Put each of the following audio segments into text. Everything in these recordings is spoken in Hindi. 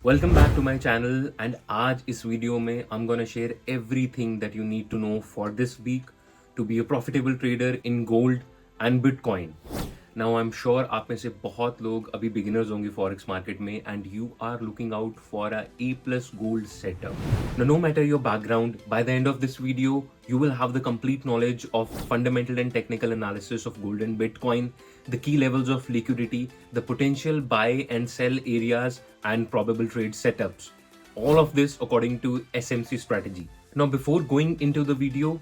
Welcome back to my channel and आज इस वीडियो में I am gonna share everything that you need to know for this week to be a profitable trader in gold and bitcoin. Now I am sure आप में से बहुत लोग अभी बिगिनर्स होंगे फॉरेक्स मार्केट में and you are looking out for a A plus gold setup. No matter your background, by the end of this video, you will have the complete knowledge of fundamental and technical analysis of gold and Bitcoin, the key levels of liquidity, the potential buy and sell areas, and probable trade setups. All of this according to SMC strategy. Now, before going into the video,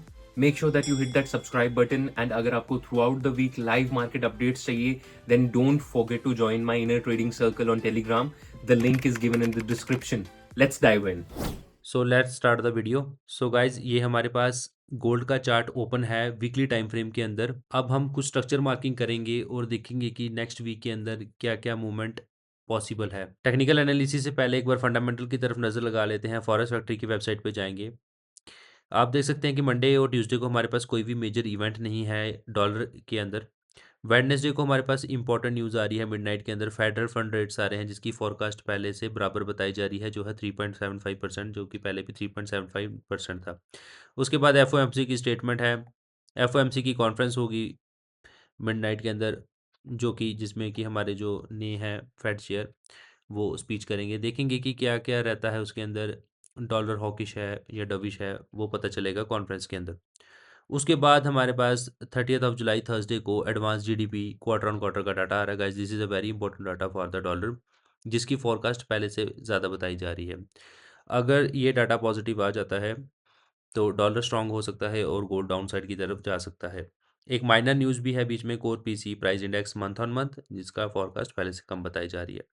make sure that you hit that subscribe button, and अगर आपको throughout the week live market updates चाहिए, then don't forget to join my inner trading circle on Telegram. The link is given in the description. Let's dive in. So let's start the video. So guys ये हमारे पास गोल्ड का चार्ट ओपन है वीकली टाइम फ्रेम के अंदर। अब हम कुछ स्ट्रक्चर मार्किंग करेंगे और देखेंगे कि नेक्स्ट वीक के अंदर क्या क्या मूवमेंट पॉसिबल है। टेक्निकल एनालिसिस से पहले एक बार फंडामेंटल की तरफ नज़र लगा लेते हैं। फॉरेक्स फैक्ट्री की वेबसाइट पे जाएंगे। आप देख सकते हैं कि मंडे और ट्यूसडे को हमारे पास कोई भी मेजर इवेंट नहीं है डॉलर के अंदर। वेडनेसडे को हमारे पास इंपॉर्टेंट न्यूज़ आ रही है मिडनाइट के अंदर। फेडरल फंड रेट्स आ रहे हैं जिसकी फोरकास्ट पहले से बराबर बताई जा रही है जो है 3.75%, जो कि पहले भी 3.75% था। उसके बाद एफओएमसी की स्टेटमेंट है। एफओएमसी की कॉन्फ्रेंस होगी मिडनाइट के अंदर, जो कि जिसमें कि हमारे जो ने हैं फेड चेयर वो स्पीच करेंगे। देखेंगे कि क्या क्या रहता है उसके अंदर, डॉलर हॉकिश है या डविश है, वो पता चलेगा कॉन्फ्रेंस के अंदर। उसके बाद हमारे पास 30th ऑफ जुलाई थर्सडे को advance GDP quarter on quarter का डाटा आ रहा है guys. This is a very important data for the dollar, जिसकी फोरकास्ट पहले से ज़्यादा बताई जा रही है। अगर ये डाटा पॉजिटिव आ जाता है तो डॉलर स्ट्रांग हो सकता है और गोल्ड डाउन साइड की तरफ जा सकता है। एक माइनर न्यूज़ भी है बीच में, core PC price index month on month, जिसका फोरकास्ट पहले से कम बताई जा रही है।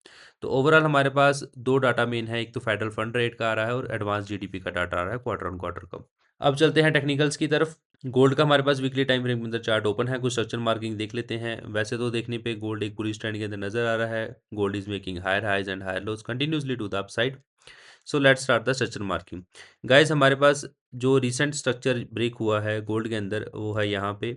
तो ओवरऑल हमारे पास दो डाटा मेन है, एक तो फेडरल फंड रेट का आ रहा है और एडवांस जीडीपी का डाटा आ रहा है क्वार्टर ऑन क्वार्टर का। अब चलते हैं टेक्निकल्स की तरफ। गोल्ड का हमारे पास वीकली टाइम फ्रेम के अंदर चार्ट ओपन है। कुछ स्ट्रक्चर मार्किंग देख लेते हैं। वैसे तो देखने पे गोल्ड एक बुलिश ट्रेंड के अंदर नजर आ रहा है। Gold is making higher highs and higher lows continuously to the upside. So let's start the structure marking. Guys हमारे पास जो रिसेंट स्ट्रक्चर ब्रेक हुआ है गोल्ड के अंदर वो है यहाँ पे।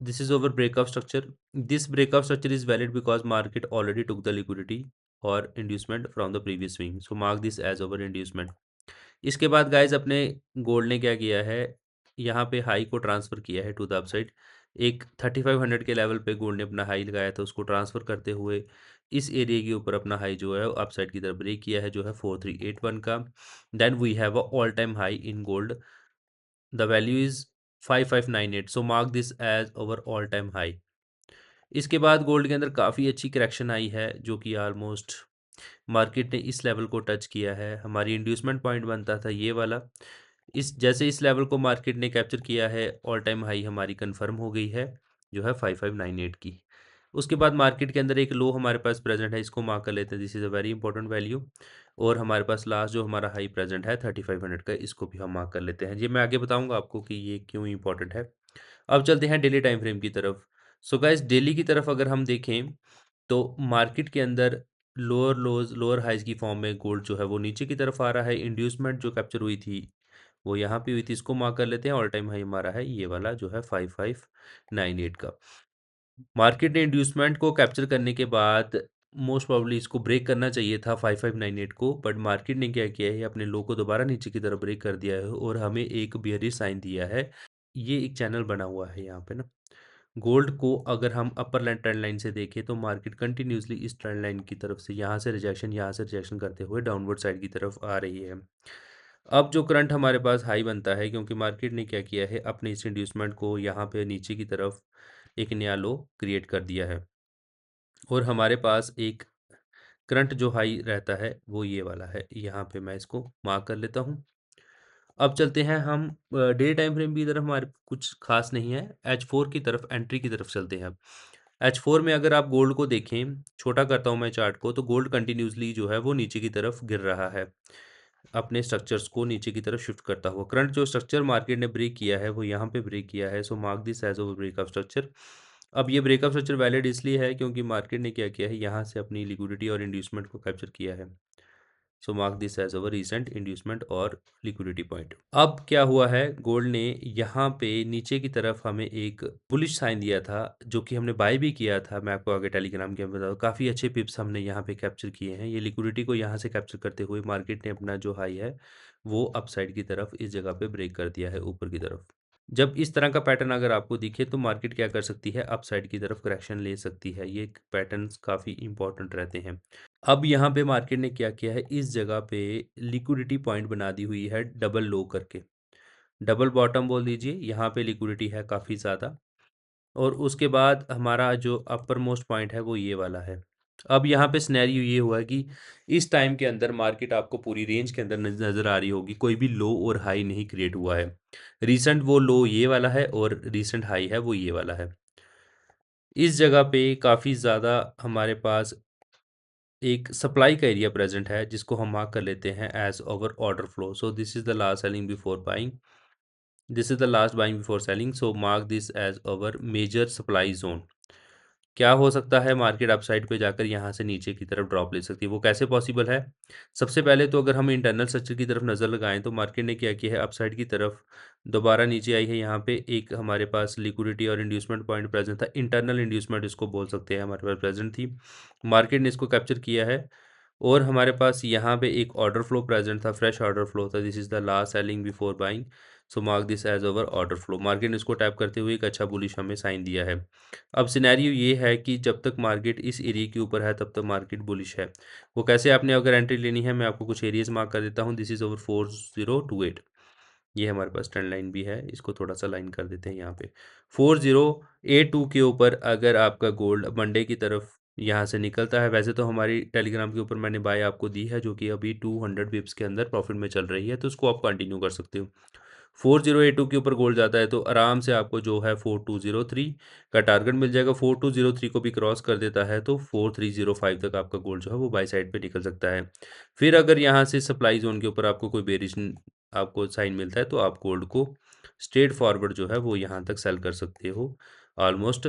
This is our breakup structure. This breakup structure is valid because market already took the liquidity और inducement from the previous swing, so mark this as our inducement. इसके बाद गाइस अपने गोल्ड ने क्या किया है, यहाँ पे हाई को ट्रांसफ़र किया है टू द अपसाइड। एक 3500 के लेवल पे गोल्ड ने अपना हाई लगाया था, उसको ट्रांसफ़र करते हुए इस एरिया के ऊपर अपना हाई जो है वो अपसाइड की तरफ ब्रेक किया है, जो है 4381 का। Then we have a all time high in gold, the value is 5598, so mark this as our all time high. इसके बाद गोल्ड के अंदर काफ़ी अच्छी करेक्शन आई है, जो कि ऑलमोस्ट मार्केट ने इस लेवल को टच किया है। हमारी इंड्यूसमेंट पॉइंट बनता था ये वाला। इस जैसे इस लेवल को मार्केट ने कैप्चर किया है, ऑल टाइम हाई हमारी कंफर्म हो गई है, जो है 5598 की। उसके बाद मार्केट के अंदर एक लो हमारे पास प्रेजेंट है, इसको मार्क कर लेते हैं। This is a very important value. और हमारे पास लास्ट जो हमारा हाई प्रेजेंट है 3500 का, इसको भी हम मार्क कर लेते हैं। ये मैं आगे बताऊंगा आपको कि ये क्यों इंपॉर्टेंट है। अब चलते हैं डेली टाइम फ्रेम की तरफ। सो गाइस डेली की तरफ अगर हम देखें तो मार्केट के अंदर लोअर लोज लोअर हाइज की फॉर्म में गोल्ड जो है वो नीचे की तरफ आ रहा है। इंड्यूसमेंट जो कैप्चर हुई थी वो यहाँ पे हुई थी, इसको मार्क कर लेते हैं। ऑल टाइम हाई हमारा है ये वाला जो है 5598 का। मार्केट ने इंड्यूसमेंट को कैप्चर करने के बाद मोस्ट प्रोबेबली इसको ब्रेक करना चाहिए था 5598 को, बट मार्केट ने क्या किया है, अपने लो को दोबारा नीचे की तरफ ब्रेक कर दिया है और हमें एक बियरिश साइन दिया है। ये एक चैनल बना हुआ है यहाँ पे ना। गोल्ड को अगर हम अपर लाइन ट्रेंड लाइन से देखें तो मार्केट कंटिन्यूसली इस ट्रेंड लाइन की तरफ से यहाँ से रिजेक्शन करते हुए डाउनवर्ड साइड की तरफ आ रही है। अब जो करंट हमारे पास हाई बनता है, क्योंकि मार्केट ने क्या किया है, अपने इस इंड्यूसमेंट को यहाँ पे नीचे की तरफ एक नया लो क्रिएट कर दिया है और हमारे पास एक करंट जो हाई रहता है वो ये वाला है। यहाँ पे मैं इसको मार्क कर लेता हूँ। अब चलते हैं हम डे टाइम फ्रेम की तरफ। हमारे कुछ खास नहीं है, H4 की तरफ एंट्री की तरफ चलते हैं अब। H4 में अगर आप गोल्ड को देखें, छोटा करता हूँ मैं चार्ट को, तो गोल्ड कंटिन्यूसली जो है वो नीचे की तरफ गिर रहा है, अपने स्ट्रक्चर्स को नीचे की तरफ शिफ्ट करता हुआ। करंट जो स्ट्रक्चर मार्केट ने ब्रेक किया है वो यहाँ पे ब्रेक किया है, so mark this as our breakup structure. अब ये ब्रेकअप स्ट्रक्चर वैलिड इसलिए है क्योंकि मार्केट ने क्या किया है, यहाँ से अपनी लिक्विडिटी और इंड्यूसमेंट को कैप्चर किया है। So mark this as our recent inducement और लिक्विडिटी पॉइंट। अब क्या हुआ है, गोल्ड ने यहाँ पे नीचे की तरफ हमें एक बुलिश साइन दिया था, जो कि हमने बाय भी किया था। मैं आपको आगे टेलीग्राम के बता दूँ, काफ़ी अच्छे पिप्स हमने यहाँ पे कैप्चर किए हैं। ये लिक्विडिटी को यहाँ से कैप्चर करते हुए मार्केट ने अपना जो हाई है वो अपसाइड की तरफ इस जगह पे ब्रेक कर दिया है ऊपर की तरफ। जब इस तरह का पैटर्न अगर आपको दिखे तो मार्केट क्या कर सकती है, अपसाइड की तरफ करेक्शन ले सकती है। ये पैटर्न्स काफ़ी इंपॉर्टेंट रहते हैं। अब यहाँ पे मार्केट ने क्या किया है, इस जगह पे लिक्विडिटी पॉइंट बना दी हुई है डबल लो करके, डबल बॉटम बोल दीजिए। यहाँ पे लिक्विडिटी है काफ़ी ज़्यादा, और उसके बाद हमारा जो अपर मोस्ट पॉइंट है वो ये वाला है। अब यहाँ पे सिनेरियो ये हुआ है कि इस टाइम के अंदर मार्केट आपको पूरी रेंज के अंदर नज़र आ रही होगी, कोई भी लो और हाई नहीं क्रिएट हुआ है। रीसेंट वो लो ये वाला है और रीसेंट हाई है वो ये वाला है। इस जगह पे काफ़ी ज़्यादा हमारे पास एक सप्लाई का एरिया प्रेजेंट है, जिसको हम मार्क कर लेते हैं as our order flow. So this is the last selling before buying, this is the last buying before selling, so mark this as our major supply zone. क्या हो सकता है, मार्केट अपसाइड पे जाकर यहाँ से नीचे की तरफ ड्रॉप ले सकती है। वो कैसे पॉसिबल है? सबसे पहले तो अगर हम इंटरनल स्ट्रक्चर की तरफ नज़र लगाएं तो मार्केट ने क्या किया है, अपसाइड की तरफ दोबारा नीचे आई है। यहाँ पे एक हमारे पास लिक्विडिटी और इंड्यूसमेंट पॉइंट प्रेजेंट था, इंटरनल इंड्यूसमेंट इसको बोल सकते हैं, हमारे पास प्रेजेंट थी। मार्केट ने इसको कैप्चर किया है, और हमारे पास यहाँ पे एक ऑर्डर फ्लो प्रेजेंट था, फ्रेश ऑर्डर फ्लो था। This is the last selling before buying, so mark this as our order flow. Market ने इसको टैप करते हुए एक अच्छा बुलिश हमें साइन दिया है। अब सिनेरियो ये है कि जब तक मार्केट इस एरिया के ऊपर है तब तक मार्केट बुलिश है। वो कैसे, आपने अगर एंट्री लेनी है, मैं आपको कुछ एरियाज मार्क कर देता हूँ। दिस इज ओवर 4028, ये हमारे पास ट्रेंड लाइन भी है, इसको थोड़ा सा लाइन कर देते हैं यहाँ पे। 4082 के ऊपर अगर आपका गोल्ड मंडे की तरफ यहाँ से निकलता है, वैसे तो हमारी टेलीग्राम के ऊपर मैंने बाय आपको दी है, जो कि अभी 200 बिप्स के अंदर प्रॉफिट में चल रही है, तो उसको आप कंटिन्यू कर सकते हो। 4082 के ऊपर गोल्ड जाता है तो आराम से आपको जो है 4203 का टारगेट मिल जाएगा। 4203 को भी क्रॉस कर देता है तो 4305 तक आपका गोल्ड जो है वो बाय साइड पे निकल सकता है। फिर अगर यहाँ से सप्लाई जोन के ऊपर आपको कोई बेरिश आपको साइन मिलता है तो आप गोल्ड को स्ट्रेट फॉरवर्ड जो है वो यहाँ तक सेल कर सकते हो। ऑलमोस्ट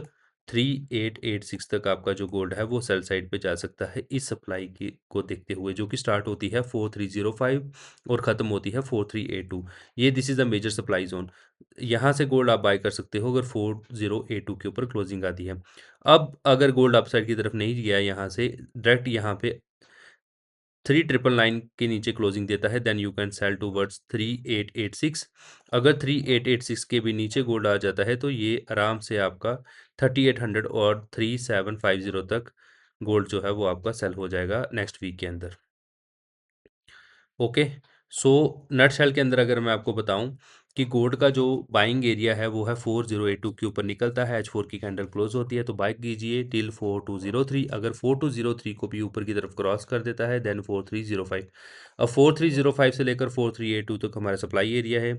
3886 तक आपका जो गोल्ड है वो सेल साइड पे जा सकता है, इस सप्लाई की को देखते हुए, जो कि स्टार्ट होती है 4305 और ख़त्म होती है 4382। ये this is the major supply zone. यहाँ से गोल्ड आप बाय कर सकते हो अगर 4082 के ऊपर क्लोजिंग आती है। अब अगर गोल्ड अपसाइड की तरफ नहीं गया, यहाँ से डायरेक्ट यहाँ पे 3999 के नीचे क्लोजिंग देता है, then you can sell towards 3886। अगर 3886 के भी नीचे गोल्ड आ जाता है तो ये आराम से आपका 3800 और 3750 तक गोल्ड जो है वो आपका सेल हो जाएगा नेक्स्ट वीक के अंदर। ओके, सो नटशेल के अंदर अगर मैं आपको बताऊं कि गोल्ड का जो बाइंग एरिया है वो है 4082 के ऊपर निकलता है, H4 की कैंडल क्लोज होती है तो बाय कीजिए टिल 4203। अगर 4203 को भी ऊपर की तरफ क्रॉस कर देता है देन 4305। अब 4305 से लेकर 4382 तक हमारा सप्लाई एरिया है।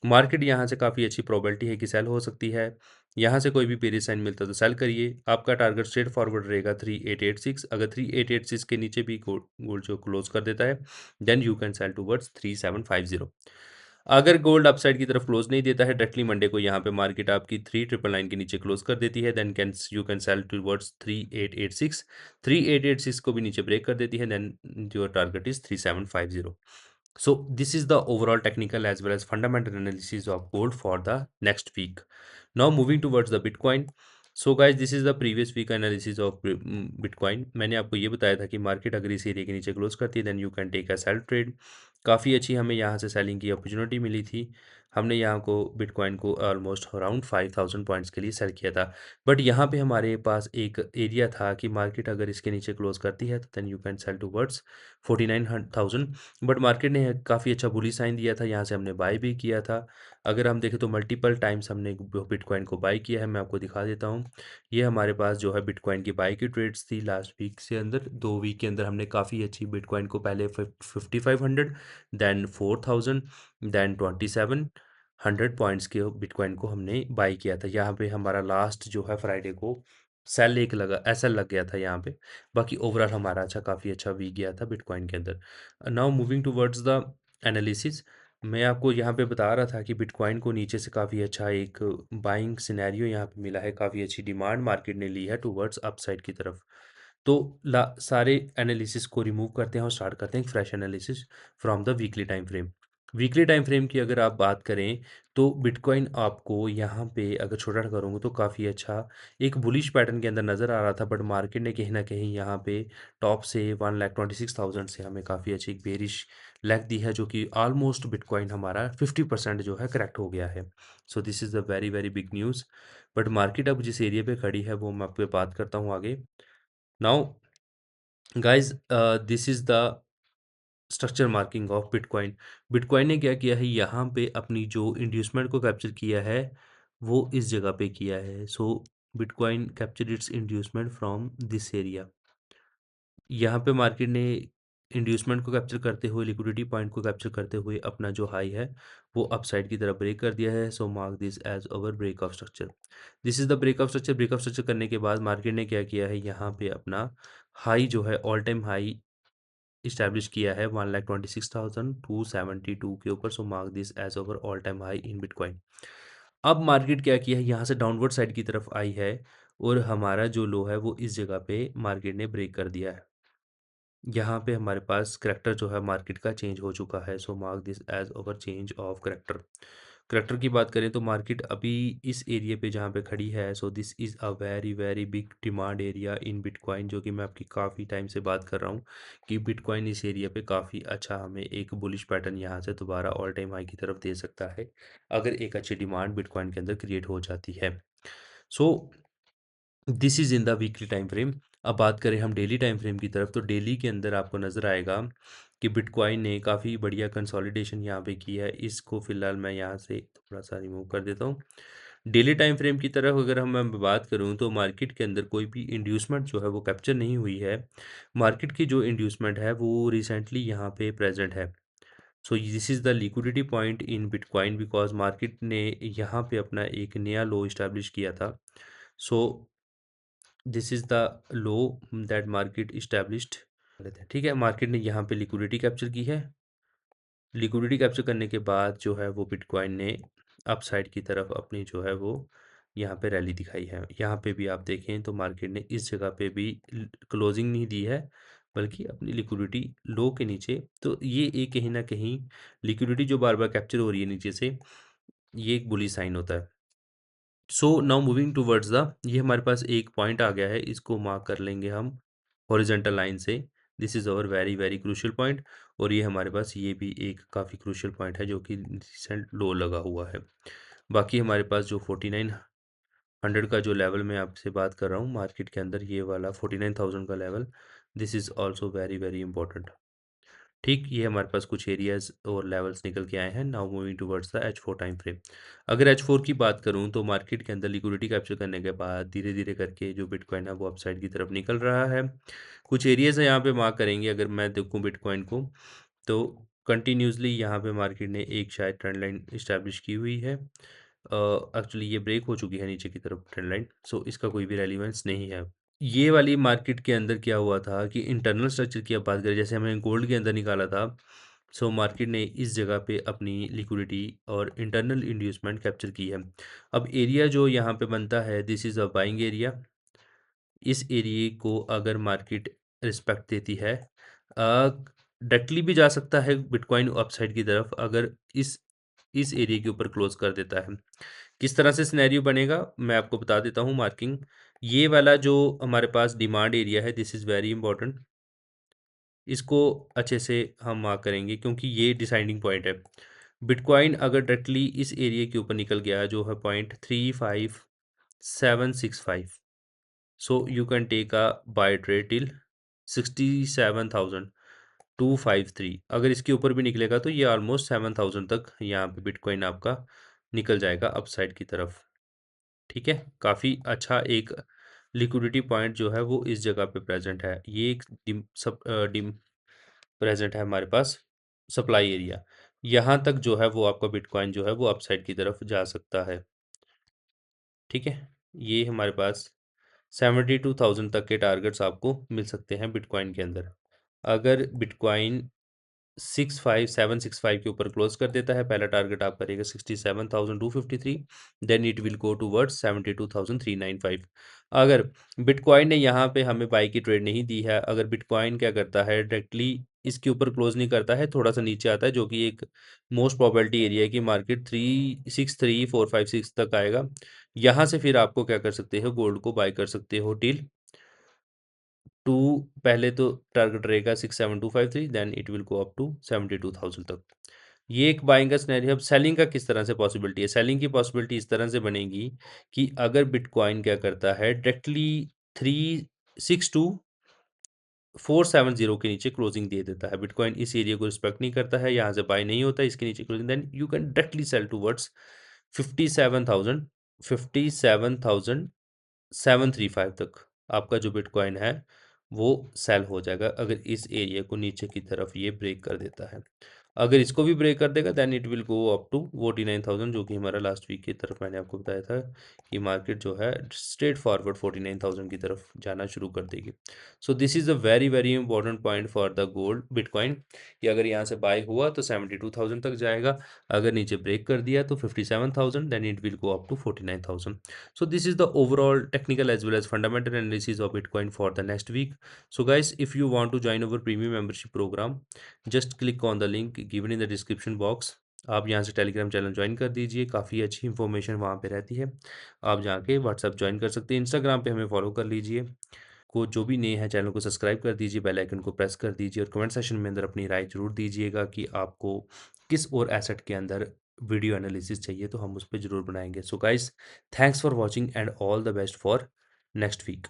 मार्केट यहाँ से काफ़ी अच्छी प्रोबेबिलिटी है कि सेल हो सकती है। यहाँ से कोई भी बेरिश साइन मिलता है तो सेल करिए। आपका टारगेट स्ट्रेट फॉरवर्ड रहेगा 3886। अगर 3886 के नीचे भी गोल्ड जो क्लोज कर देता है then you can sell towards 3750। अगर गोल्ड अपसाइड की तरफ क्लोज नहीं देता है, डायरेक्टली मंडे को यहाँ पे मार्केट आपकी 3999 के नीचे क्लोज कर देती है, then can you can sell towards 3886। 3886 को भी नीचे ब्रेक कर देती है, then your target is 3750। So this is the overall technical as well as fundamental analysis of gold for the next week. Now moving towards the Bitcoin. So guys, this is the previous week analysis of Bitcoin. मैंने आपको ये बताया था कि मार्केट अगर इस एरिया के नीचे क्लोज करती है then you can take a sell trade. काफ़ी अच्छी हमें यहाँ से सेलिंग की अपॉर्चुनिटी मिली थी। हमने यहाँ को बिटकॉइन को ऑलमोस्ट अराउंड 5000 पॉइंट्स के लिए सेल किया था। बट यहाँ पे हमारे पास एक एरिया था कि मार्केट अगर इसके नीचे क्लोज करती है तो then you can sell towards 49000। But market ने काफ़ी अच्छा बुली साइन दिया था, यहाँ से हमने बाय भी किया था। अगर हम देखें तो मल्टीपल टाइम्स हमने बिटकॉइन को बाय किया है, मैं आपको दिखा देता हूँ। ये हमारे पास जो है बिटकॉइन की बाय की ट्रेड्स थी लास्ट वीक से अंदर, 2 वीक के अंदर हमने काफ़ी अच्छी बिटकॉइन को पहले 5500, देन 4000, देन 2700 पॉइंट्स के बिटकॉइन को हमने बाय किया था। यहाँ पे हमारा लास्ट जो है फ्राइडे को सेल एक लगा, ऐसा लग गया था यहाँ पे। बाकी ओवरऑल हमारा काफ़ी अच्छा वीक गया था बिटकॉइन के अंदर। Now moving towards the analysis, मैं आपको यहाँ पे बता रहा था कि बिटकॉइन को नीचे से काफ़ी अच्छा एक बाइंग सिनेरियो यहाँ पे मिला है, काफ़ी अच्छी डिमांड मार्केट ने ली है टूवर्ड्स अपसाइड की तरफ। तो सारे एनालिसिस को रिमूव करते हैं और स्टार्ट करते हैं एक fresh analysis from the weekly time frame. Weekly time frame की अगर आप बात करें तो बिटकॉइन आपको यहाँ पे अगर छोटा करूँगा तो काफ़ी अच्छा एक बुलिश पैटर्न के अंदर नज़र आ रहा था, बट मार्केट ने कहीं ना कहीं यहाँ पे टॉप से 1,26,000 से हमें काफ़ी अच्छी एक बेरिश लेग दी है, जो कि ऑलमोस्ट बिटकॉइन हमारा 50% जो है करेक्ट हो गया है। So this is the very very big news. But market अब जिस एरिया पे खड़ी है वो मैं आपको बात करता हूँ आगे। Now guys, this is the structure marking of bitcoin. Bitcoin ने क्या किया है, यहाँ पे अपनी जो इंड्यूसमेंट को कैप्चर किया है वो इस जगह पे किया है। So Bitcoin capture its inducement from this area. यहाँ पे मार्केट ने इंड्यूसमेंट को कैप्चर करते हुए, लिक्विडिटी पॉइंट को कैप्चर करते हुए अपना जो हाई है वो अपसाइड की तरफ ब्रेक कर दिया है। So mark this as our break of structure. This is the break of structure. Break of structure करने के बाद मार्केट ने क्या किया है, यहाँ पे अपना हाई जो है ऑल टाइम हाई इस्टेब्लिश किया है 1,26,272 के ऊपर। So mark this as our all time high in Bitcoin. अब मार्केट क्या किया है, यहाँ से डाउनवर्ड साइड की तरफ आई है और हमारा जो लो है वो इस जगह पे मार्केट ने ब्रेक कर दिया है। यहाँ पे हमारे पास करैक्टर जो है मार्केट का चेंज हो चुका है। So mark this as our change of character. Character की बात करें तो मार्केट अभी इस एरिया पे जहाँ पे खड़ी है, so this is a very very big demand area in bitcoin, जो कि मैं आपकी काफ़ी टाइम से बात कर रहा हूँ कि बिटकॉइन इस एरिया पे काफ़ी अच्छा हमें एक बुलिश पैटर्न यहाँ से दोबारा ऑल टाइम हाई की तरफ दे सकता है, अगर एक अच्छी डिमांड बिटकॉइन के अंदर क्रिएट हो जाती है। So this is in the weekly time frame. अब बात करें हम डेली टाइम फ्रेम की तरफ, तो डेली के अंदर आपको नज़र आएगा कि बिटकॉइन ने काफ़ी बढ़िया कंसोलिडेशन यहाँ पे की है। इसको फ़िलहाल मैं यहाँ से थोड़ा सा रिमूव कर देता हूँ। डेली टाइम फ्रेम की तरफ अगर हम मैं बात करूँ तो मार्केट के अंदर कोई भी इंड्यूसमेंट जो है वो कैप्चर नहीं हुई है। मार्केट की जो इंड्यूसमेंट है वो रिसेंटली यहाँ पे प्रेजेंट है। So this is the liquidity point in bitcoin, because market ने यहाँ पे अपना एक नया लो इस्टेब्लिश किया था। So this is the low that market established. ठीक है, मार्केट ने यहाँ पे लिक्विडिटी कैप्चर की है। लिक्विडिटी कैप्चर करने के बाद जो है वो बिटकॉइन ने अपसाइड की तरफ अपनी जो है वो यहाँ पे रैली दिखाई है। यहाँ पे भी आप देखें तो मार्केट ने इस जगह पे भी क्लोजिंग नहीं दी है, बल्कि अपनी लिक्विडिटी लो के नीचे। तो ये एक कहीं ना कहीं लिक्विडिटी जो बार बार कैप्चर हो रही है नीचे से, ये एक बुली साइन होता है। So now moving towards the, ये हमारे पास एक पॉइंट आ गया है, इसको मार्क कर लेंगे हम हॉरिजॉन्टल लाइन से। This is our very very crucial point. और ये हमारे पास ये भी एक काफ़ी क्रूशियल पॉइंट है जो कि रिसेंट लो लगा हुआ है। बाकी हमारे पास जो 4900 का जो लेवल मैं आपसे बात कर रहा हूँ मार्केट के अंदर, ये वाला 49,000 का level, this is also very very important. ठीक, ये हमारे पास कुछ एरियाज और लेवल्स निकल के आए हैं। Now moving towards the H4 time frame. अगर H4 की बात करूं तो मार्केट के अंदर लिक्विडिटी कैप्चर करने के बाद धीरे धीरे करके जो बिटकॉइन है वो अपसाइड की तरफ निकल रहा है। कुछ एरियाज है यहाँ पे मार्क करेंगे अगर मैं देखूं बिटकॉइन को, तो कंटिन्यूसली यहाँ पे मार्केट ने एक शायद ट्रेंड लाइन इस्टेब्लिश की हुई है। एक्चुअली ये ब्रेक हो चुकी है नीचे की तरफ ट्रेंड लाइन, सो इसका कोई भी रेलिवेंस नहीं है। ये वाली मार्केट के अंदर क्या हुआ था कि इंटरनल स्ट्रक्चर की अब बात करें, जैसे हमने गोल्ड के अंदर निकाला था। सो मार्केट ने इस जगह पे अपनी लिक्विडिटी और इंटरनल इंड्यूसमेंट कैप्चर की है। अब एरिया जो यहाँ पे बनता है, this is a buying area. इस एरिया को अगर मार्केट रिस्पेक्ट देती है, डायरेक्टली भी जा सकता है बिटकॉइन अपसाइड की तरफ अगर इस एरिया के ऊपर क्लोज कर देता है। किस तरह से सिनेरियो बनेगा मैं आपको बता देता हूँ मार्किंग। ये वाला जो हमारे पास डिमांड एरिया है, दिस इज़ वेरी इंपॉर्टेंट। इसको अच्छे से हम मार्क करेंगे क्योंकि ये डिसाइडिंग पॉइंट है। बिटकॉइन अगर डायरेक्टली इस एरिया के ऊपर निकल गया जो है 0.35765, so you can take a buy trade till 67,253। अगर इसके ऊपर भी निकलेगा तो ये ऑलमोस्ट 7,000 तक यहाँ पे बिटकॉइन आपका निकल जाएगा अपसाइड की तरफ। ठीक है, काफ़ी अच्छा एक लिक्विडिटी पॉइंट जो है वो इस जगह पे प्रेजेंट है। ये एक डिम प्रेजेंट है हमारे पास सप्लाई एरिया। यहाँ तक जो है वो आपका बिटकॉइन जो है वो अपसाइड की तरफ जा सकता है। ठीक है, ये हमारे पास 72,000 तक के टारगेट्स आपको मिल सकते हैं बिटकॉइन के अंदर। अगर बिटकॉइन 65765 के ऊपर क्लोज कर देता है। पहला टारगेट आप करेगा 67,253, then it will go towards 72,395। अगर बिटकॉइन ने यहाँ पे हमें बाई की ट्रेड नहीं दी है, अगर बिटकॉइन क्या करता है डायरेक्टली इसके ऊपर क्लोज नहीं करता है, थोड़ा सा नीचे आता है, जो कि एक मोस्ट प्रोबेबिलिटी एरिया है कि मार्केट 363456 तक आएगा। यहाँ से फिर आपको क्या कर सकते हो, गोल्ड को बाय कर सकते हो टिल टू, पहले तो टारगेट रहेगा 67253, then it will go up to 72,000 तक। ये एक बाइंग का सिनेरियो। अब सेलिंग का किस तरह से पॉसिबिलिटी है? सेलिंग की पॉसिबिलिटी इस तरह से बनेगी कि अगर बिटकॉइन क्या करता है डायरेक्टली 362,470 के नीचे क्लोजिंग दे देता है। बिटकॉइन इस एरिया को रिस्पेक्ट नहीं करता है, यहाँ से बाय नहीं होता, इसके नीचे closing, then you can directly sell towards 57,735 तक आपका जो बिटकॉइन है वो सेल हो जाएगा, अगर इस एरिया को नीचे की तरफ ये ब्रेक कर देता है। अगर इसको भी ब्रेक कर देगा then it will go up to 49,000, जो कि हमारा लास्ट वीक की तरफ मैंने आपको बताया था कि मार्केट जो है स्ट्रेट फॉरवर्ड 49,000 की तरफ जाना शुरू कर देगी। So this is a very very important point for the gold bitcoin कि अगर यहाँ से बाय हुआ तो 72,000 तक जाएगा, अगर नीचे ब्रेक कर दिया तो 57,000, then it will go up to 49,000। So this is the overall technical as well as fundamental analysis of Bitcoin for the next week. So guys, if you want to join our premium membership program, just click on the link given in the description box. आप यहाँ से टेलीग्राम चैनल ज्वाइन कर दीजिए, काफ़ी अच्छी इन्फॉर्मेशन वहाँ पे रहती है। आप जाके व्हाट्सअप ज्वाइन कर सकते हैं, इंस्टाग्राम पे हमें फॉलो कर लीजिए। को जो भी नए हैं चैनल को सब्सक्राइब कर दीजिए, बेल आइकन को प्रेस कर दीजिए और कमेंट सेशन में अंदर अपनी राय ज़रूर दीजिएगा कि आपको किस और एसेट के अंदर वीडियो एनालिसिस चाहिए, तो हम उस पर ज़रूर बनाएंगे। So guys, thanks for watching and all the best for next week.